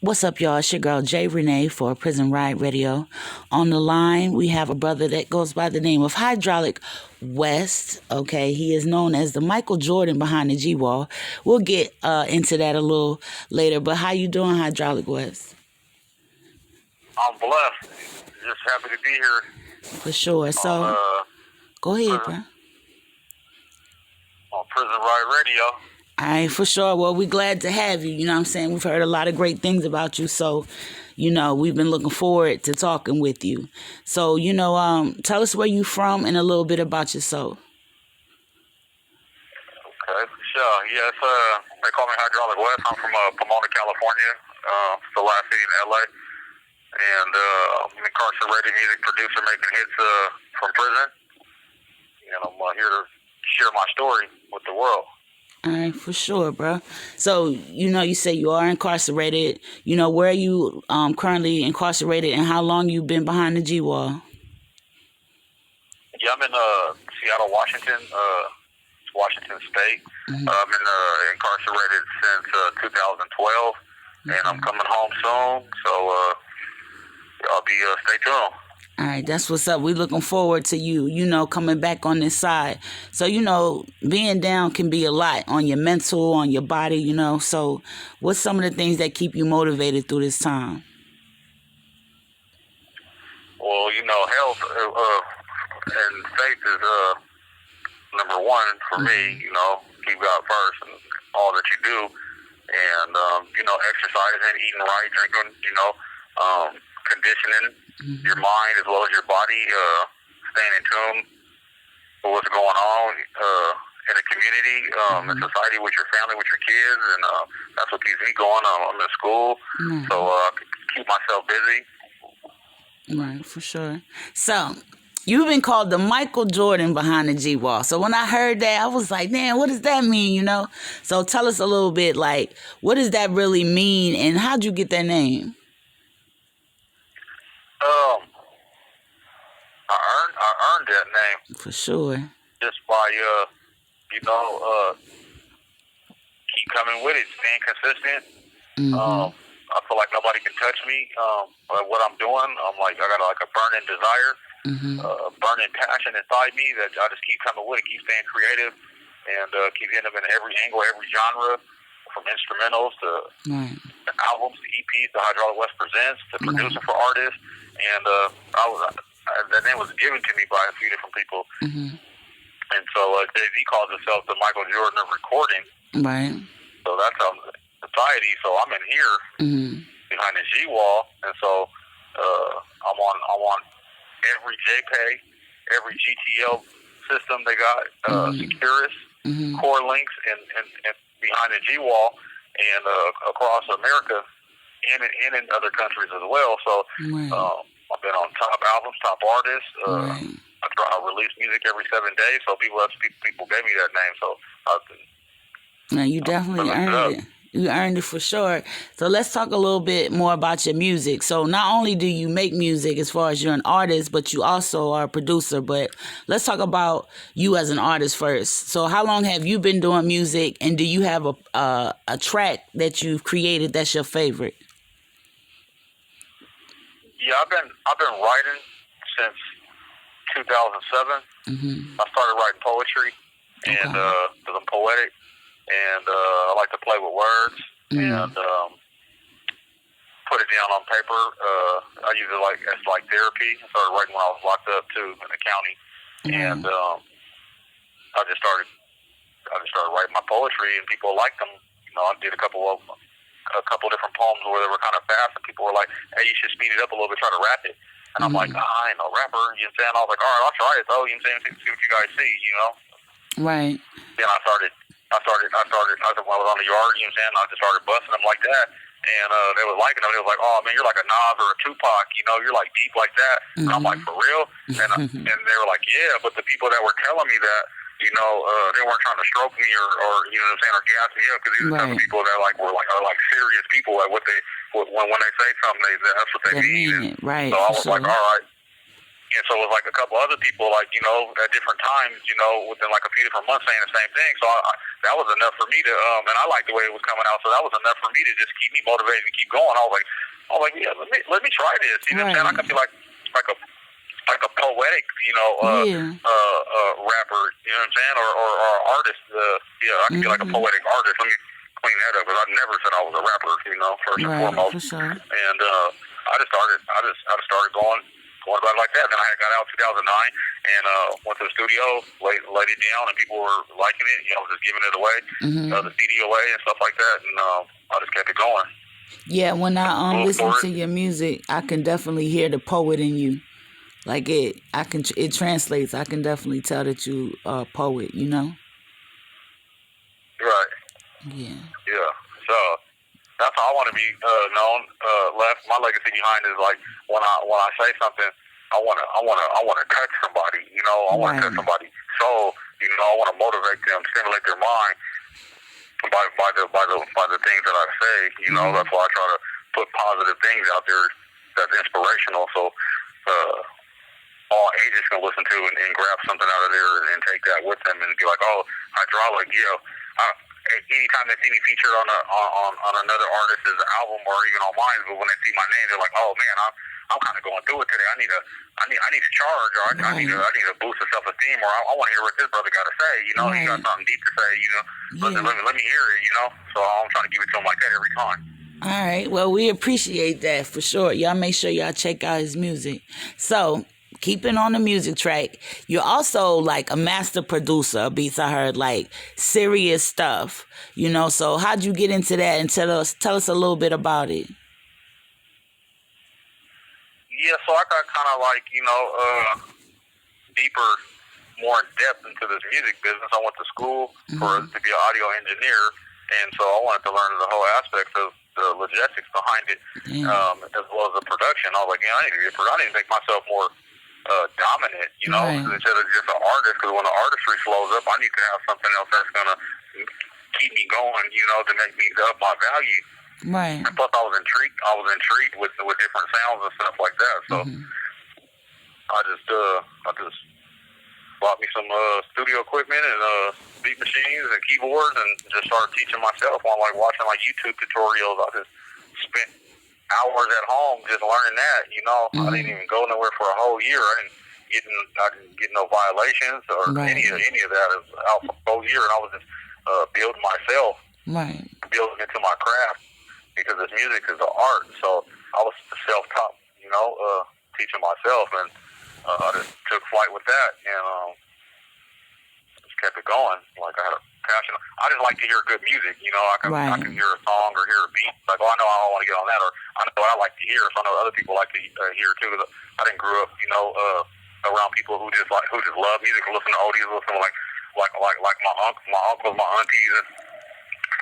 What's up, y'all? It's your girl, Rene for Prison Riot Radio. On the line, we have a brother that goes by the name of Hydrolic West. Okay, he is known as the Michael Jordan behind the G-Wall. We'll get into that a little later, but how you doing, Hydrolic West? I'm blessed. Just happy to be here. For sure. So, go ahead, bro. On Prison Riot Radio. All right, for sure. Well, we're glad to have you. You know what I'm saying? We've heard a lot of great things about you. So, we've been looking forward to talking with you. So, tell us where you from and a little bit about yourself. Okay, sure. Yes, they call me Hydrolic West. I'm from Pomona, California. It's the last city in LA. And I'm an incarcerated music producer making hits from prison. And I'm here to share my story with the world. All right, for sure, bro. So, you say you are incarcerated. Where are you currently incarcerated and how long you been behind the G-Wall? Yeah, I'm in Seattle, Washington, Washington State. Mm-hmm. I've been incarcerated since 2012, and I'm coming home soon. So I'll be stay tuned. All right, that's what's up. We're looking forward to you, coming back on this side. So, being down can be a lot on your mental, on your body, So, what's some of the things that keep you motivated through this time? Well, health and faith is number one for me. Keep God first and all that you do. And, exercising, eating right, drinking, conditioning your mind as well as your body, staying in tune with what's going on in the community, in society, with your family, with your kids, and that's what keeps me going. I'm in school, so I keep myself busy. Right, for sure. So, you've been called the Michael Jordan behind the G-Wall. So when I heard that, I was like, man, what does that mean, So tell us a little bit, what does that really mean, and how'd you get that name? I earned that name. For sure. Just by, keep coming with it, staying consistent. Mm-hmm. I feel like nobody can touch me. What I'm doing, I got a burning desire, burning passion inside me that I just keep coming with it, keep staying creative, and keep hitting them in every angle, every genre, from instrumentals to albums, to EPs, to Hydrolic West Presents, to producing for artists. And that name was given to me by a few different people. Mm-hmm. And so Jay-Z calls himself the Michael Jordan of recording. Right. So that's society. So I'm in here behind the G-Wall, and so I'm on every JPEG, every GTL system they got, Securus, Core Links, and behind the G-Wall, and across America, and in other countries as well. So I've been on top albums, top artists. I release music every 7 days, so people gave me that name. So now you definitely earned it. You earned it for sure. So let's talk a little bit more about your music. So not only do you make music as far as you're an artist, but you also are a producer. But let's talk about you as an artist first. So how long have you been doing music, and do you have a track that you've created that's your favorite? Yeah, I've been writing since 2007. I started writing poetry, and because I'm poetic, and I like to play with words and put it down on paper. I use it as therapy. I started writing when I was locked up too in the county, and I just started writing my poetry, and people liked them. I did a couple different poems where they were kind of fast, and people were like, "Hey, you should speed it up a little bit, try to rap it." And I'm like, I ain't no rapper, you know what I'm saying? I was like, all right, I'll try it though, you know what I'm saying? See what you guys see, Right. Then I started when I was on the yard, you know what I'm saying? I just started busting them like that. And they were liking them. They was like, oh man, you're like a Nas or a Tupac, you're like deep like that. And I'm like, for real? And they were like, yeah, but the people that were telling me that, they weren't trying to stroke me or you know what I'm saying, or gas me up, because these are the type of people that are serious people at what they when they say something, that's what they mean. Right. So I was like, all right. And so it was like a couple other people, like, you know, at different times, you know, within like a few different months saying the same thing. So that was enough for me to, and I liked the way it was coming out. So that was enough for me to just keep me motivated and keep going. I was like, yeah, let me try this. You know what I'm saying? I could be like a poetic, you know, rapper, you know what I'm saying? Or artist. Yeah, I could be like a poetic artist. Let me clean that up, because I never said I was a rapper, you know, first and foremost. For sure. And I just started going about it like that. Then I got out in 2009 and went to the studio, laid it down, and people were liking it. You know, just giving it away, the CD away and stuff like that, and I just kept it going. Yeah, when I listen to your music, I can definitely hear the poet in you. Like it translates. I can definitely tell that you are a poet, you know? Right. Yeah. Yeah. So that's how I want to be known. My legacy behind is like when I say something, I want to touch somebody. You know, I want to touch somebody's soul. You know, I want to motivate them, stimulate their mind by the things that I say. You know, that's why I try to put positive things out there that's inspirational. So all ages can listen to and grab something out of there and take that with them and be like, oh, Hydrolic, you know. Anytime they see me featured on another artist's album or even on mine, but when they see my name, they're like, "Oh man, I'm kind of going through it today. I need to charge, or I need to boost the self esteem, or I want to hear what this brother got to say. You know, he got something deep to say. You know, let me hear it. You know, so I'm trying to give it to him like that every time." All right. Well, we appreciate that for sure. Y'all make sure y'all check out his music. So, keeping on the music track, you're also like a master producer of beats. I heard like serious stuff, you know. So how'd you get into that, and tell us a little bit about it? Yeah, so I got kind of like, you know, deeper, more in depth into this music business. I went to school to be an audio engineer, and so I wanted to learn the whole aspects of the logistics behind it, as well as the production. I was like, yeah, I need to make myself more dominant, you know, instead of just an artist, because when the artistry slows up, I need to have something else that's going to keep me going, you know, to make me up my value. Right. And plus, I was intrigued with different sounds and stuff like that. So I just bought me some studio equipment and beat machines and keyboards, and just started teaching myself on like watching like YouTube tutorials. I just spent hours at home just learning that, you know. I didn't even go nowhere for a whole year. I didn't get no violations or any of that. It was out for a whole year, and I was just building myself, building into my craft, because this music is an art. So I was self-taught, you know, teaching myself, and I just took flight with that, and just kept it going. Like I had a passion. I just like to hear good music, you know. I can hear a song or hear a beat, like, oh, I know I want to get on that, or I know what I like to hear, so I know other people like to hear too. Cause I didn't grow up, you know, around people who just love music, or listen to oldies, listen to like my uncles, my aunties, and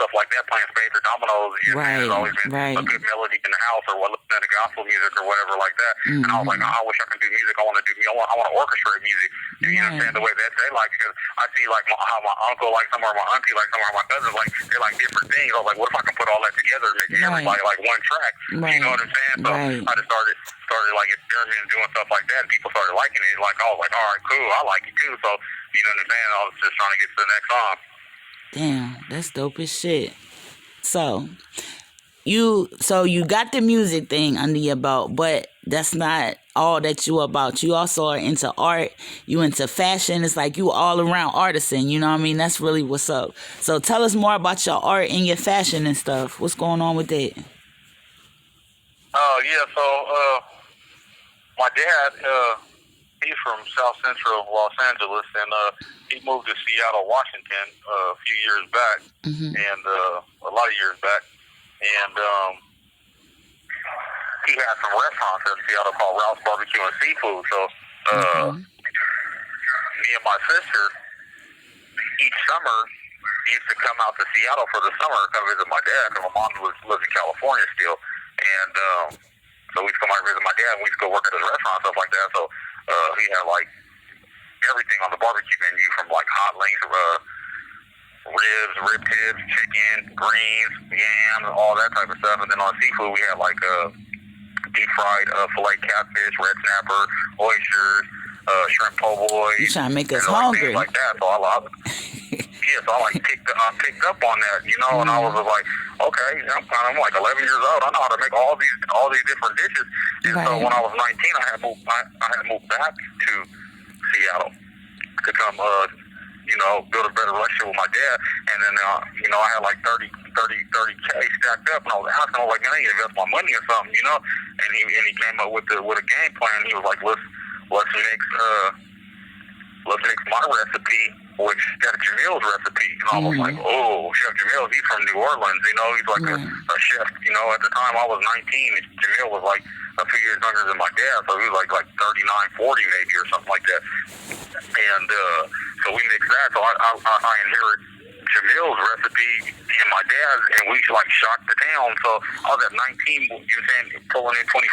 stuff like that, playing spades or dominoes. There's always been a good melody in the house, or listening to gospel music or whatever like that. And I was like, oh, I wish I could do music. I want to do music. I want to orchestrate music. And you understand the way that they like, because I see like how my uncle likes some, or my auntie likes some, or my cousins like, they like different things. I was like, what if I can put all that together and make everybody like one track? You know what I'm saying? So I just started like experimenting, doing stuff like that, and people started liking it. Like, I was like, all right, cool, I like it too. So you know what I'm saying? I was just trying to get to the next song. Damn, that's dope as shit. So you got the music thing under your belt, but that's not all that you about. You also are into art, you into fashion. It's like you all around artisan, you know what I mean? That's really what's up. So tell us more about your art and your fashion and stuff. What's going on with that? Yeah, so my dad, he's from South Central Los Angeles, and he moved to Seattle, Washington a few years back, and a lot of years back, and he had some restaurants in Seattle called Ralph's Barbecue and Seafood. So me and my sister, each summer, used to come out to Seattle for the summer to come visit my dad, because my mom lives in California still, and so we used to come out and visit my dad, and we used to go work at his restaurant and stuff like that. So he had like everything on the barbecue menu, from like hot links, ribs, rib tips, chicken, greens, yams, all that type of stuff. And then on seafood, we had like deep fried filet catfish, red snapper, oysters, shrimp po' boy. You trying to make us and hungry. things like that. So I picked up on that, you know, and I was like, okay, I'm like 11 years old. I know how to make all these different dishes. And so when I was 19, I had moved back to Seattle to come, you know, build a better relationship with my dad. And then, you know, I had like 30K stacked up, and I was asking, I was like, man, I need to invest my money or something, you know. And he came up with a game plan. He was like, let's mix my recipe with Chef Jamil's recipe. And I was like, oh, Chef Jamil, he's from New Orleans, you know, he's like a chef, you know. At the time I was 19, Jamil was like a few years younger than my dad, so he was like 39, 40 maybe or something like that. And so we mixed that. So I inherit Jamil's recipe and my dad's, and we like shocked the town. So I was at 19, you know what I'm saying, pulling in $2,500 a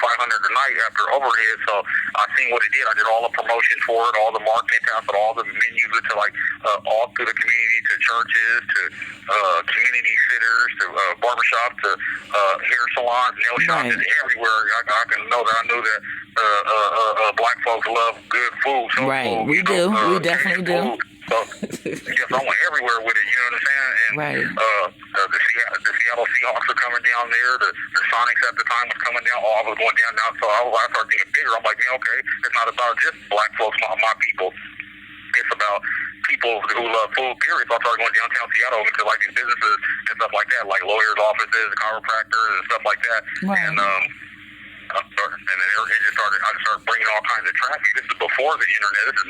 night after overhead. So I seen what it did. I did all the promotions for it, all the marketing tasks, all the menus to like all through the community, to churches, to community sitters, to barbershops, to hair salons, nail shops, just everywhere. I can know that I knew that black folks love good food. So food, we do. We definitely do. So, yes, I went everywhere with it, you know what I'm saying? And the Seattle Seahawks are coming down there. The Sonics at the time was coming down. I was going down. So I started thinking bigger. I'm like, man, okay, it's not about just black folks, my people. It's about people who love food, period. So I started going downtown Seattle into like these businesses and stuff like that, like lawyers' offices, chiropractors, and stuff like that. And I just started bringing all kinds of traffic. This is before the internet. This is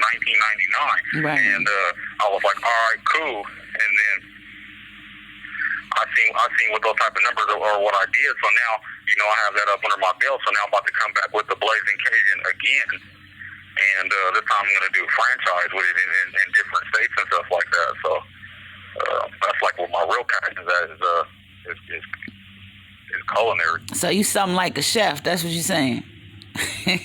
1999. And I was like, all right, cool. And then I seen what those type of numbers are what I did. So now, you know, I have that up under my belt. So now I'm about to come back with the Blazing Cajun again. And this time I'm going to do a franchise with it in different states and stuff like that. So that's like what my real passion is culinary. So you something like a chef, that's what you're saying? Yep,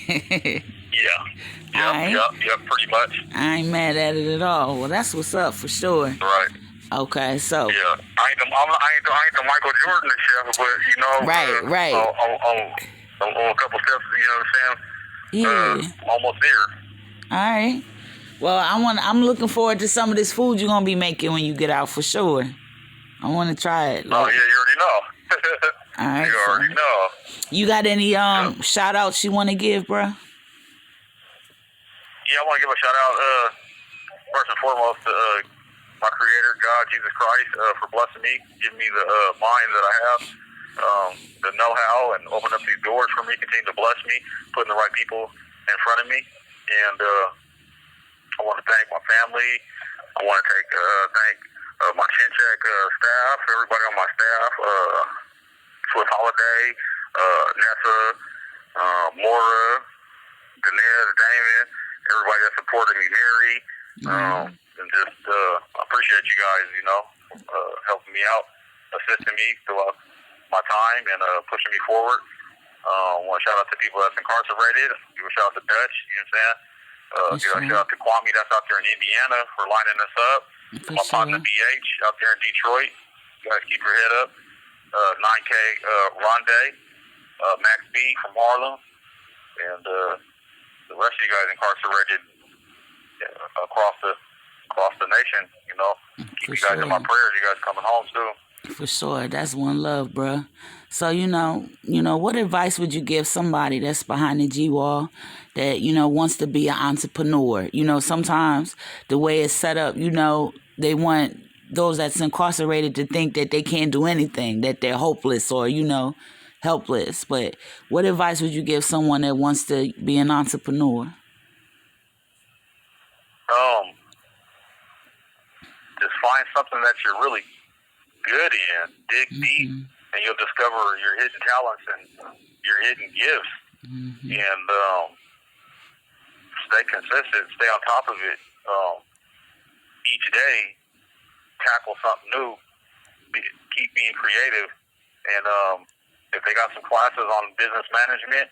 pretty much. I ain't mad at it at all. Well, that's what's up for sure. Right. Okay, so. Yeah, I ain't the Michael Jordan chef, but you know. Right. On a couple steps, you know what I'm saying? Yeah. Almost there. All right. Well, I'm looking forward to some of this food you're gonna be making when you get out for sure. I want to try it. Oh yeah, you already know. All right. You already know. You got any shout outs you want to give, bro? Yeah, I want to give a shout out first and foremost to my Creator, God, Jesus Christ, for blessing me, giving me the mind that I have, the know-how, and opening up these doors for me, continue to bless me, putting the right people in front of me. And I want to thank my family. I want to thank my Chin-Check staff, everybody on my staff, Swift Holiday, Nessa, Maura, Danez, Damon, everybody that supported me, Mary, and just I appreciate you guys, you know, helping me out, assisting me throughout my time and pushing me forward. I want to shout out to people that's incarcerated. Give a shout out to Dutch, you know what I'm saying? Give a shout out to Kwame that's out there in Indiana for lining us up. My partner BH out there in Detroit. You guys keep your head up. 9K Rondé, Max B from Harlem, and the rest of you guys incarcerated across the nation. You know, keep you guys in my prayers. You guys coming home soon. For sure, that's one love, bruh. So you know, what advice would you give somebody that's behind the G-wall that wants to be an entrepreneur? You know, sometimes the way it's set up, they want those that's incarcerated to think that they can't do anything, that they're hopeless or, helpless. But what advice would you give someone that wants to be an entrepreneur? Just find something that you're really good in, dig deep, and you'll discover your hidden talents and your hidden gifts. And stay consistent, stay on top of it. Each day, tackle something new, keep being creative, and if they got some classes on business management,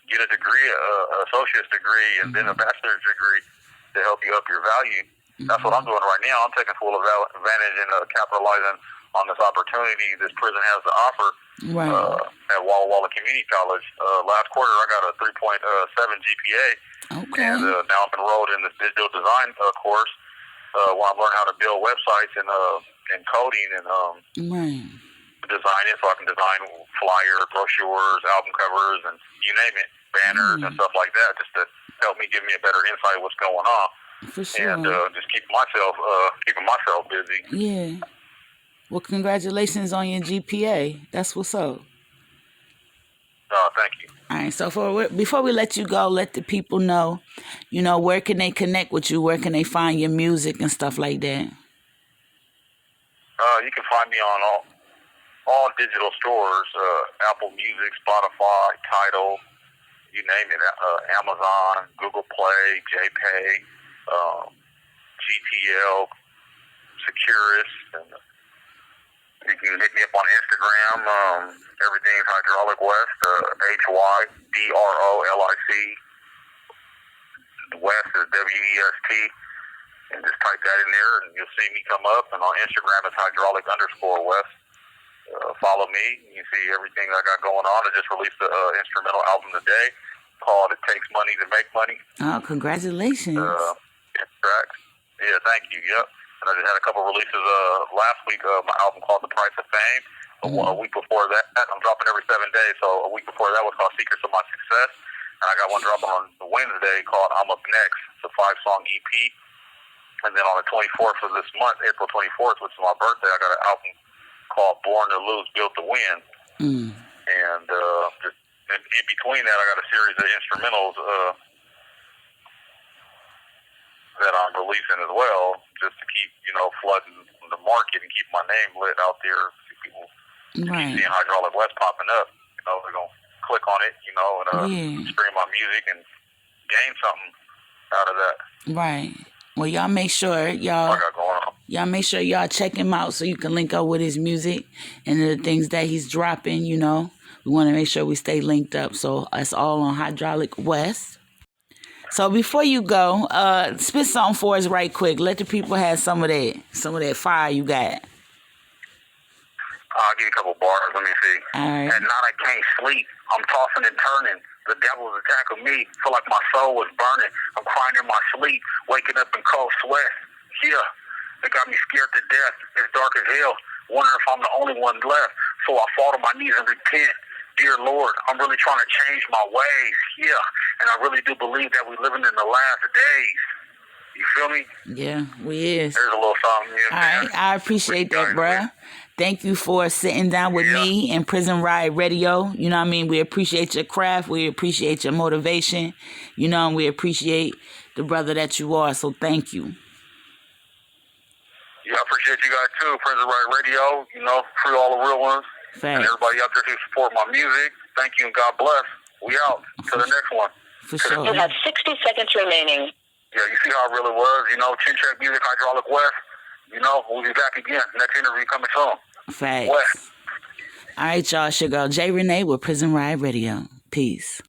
get a degree, an associate's degree, and then a bachelor's degree to help you up your value. That's what I'm doing right now. I'm taking full advantage and capitalizing on this opportunity this prison has to offer at Walla Walla Community College. Last quarter, I got a 3.7 GPA, and now I'm enrolled in this digital design course where I'm learning how to build websites and coding and design it, so I can design flyers, brochures, album covers, and you name it, banners and stuff like that, just to help me give me a better insight of what's going on. For sure. And just keeping myself busy. Yeah. Well, congratulations on your GPA. That's what's up. Thank you. All right. So before we let you go, let the people know, where can they connect with you? Where can they find your music and stuff like that? You can find me on all digital stores, Apple Music, Spotify, Tidal, you name it, Amazon, Google Play, JPay, GTL, Securus, and you can hit me up on Instagram. Everything is Hydrolic West, HYDROLIC. West is WEST. And just type that in there, and you'll see me come up. And on Instagram, it's Hydrolic_West. Follow me. You see everything I got going on. I just released an instrumental album today called "It Takes Money to Make Money." Oh, congratulations! Tracks. Yeah, thank you. Yep. And I just had a couple releases last week. My album called "The Price of Fame." A week before that, I'm dropping every 7 days. So a week before that was called "Secrets of My Success," and I got one dropping on Wednesday called "I'm Up Next." It's a 5-song EP. And then on the 24th of this month, April 24th, which is my birthday, I got an album called "Born to Lose, Built to Win." And just in between that, I got a series of instrumentals that I'm releasing as well, just to keep, flooding the market and keep my name lit out there. People keep seeing Hydrolic West popping up. They're going to click on it, and stream my music and gain something out of that. Right. Well, y'all make sure y'all check him out so you can link up with his music and the things that he's dropping, We want to make sure we stay linked up. So it's all on Hydrolic West. So before you go, spit something for us right quick. Let the people have some of that fire you got. I'll give you a couple bars. Let me see. All right. At night I can't sleep. I'm tossing and turning. The devil's attacking me. Feel like my soul was burning. I'm crying in my sleep, waking up in cold sweat. Yeah, they got me scared to death. It's dark as hell. Wondering if I'm the only one left. So I fall to my knees and repent. Dear Lord, I'm really trying to change my ways. Yeah, and I really do believe that we're living in the last days. You feel me? Yeah, we is. There's a little something. All right, I appreciate that, bruh. Thank you for sitting down with me and Prison Riot Radio. You know what I mean? We appreciate your craft. We appreciate your motivation. And we appreciate the brother that you are. So thank you. Yeah, I appreciate you guys too. Prison Riot Radio, free all the real ones. Thanks. And everybody out there who support my music. Thank you and God bless. We out. To the next one. For sure. You have 60 seconds remaining. Yeah, you see how it really was. Chin Check Music, Hydrolic West. We'll be back again. Next interview coming soon. Facts. All right, y'all. It's your girl, Rene with Prison Riot Radio. Peace.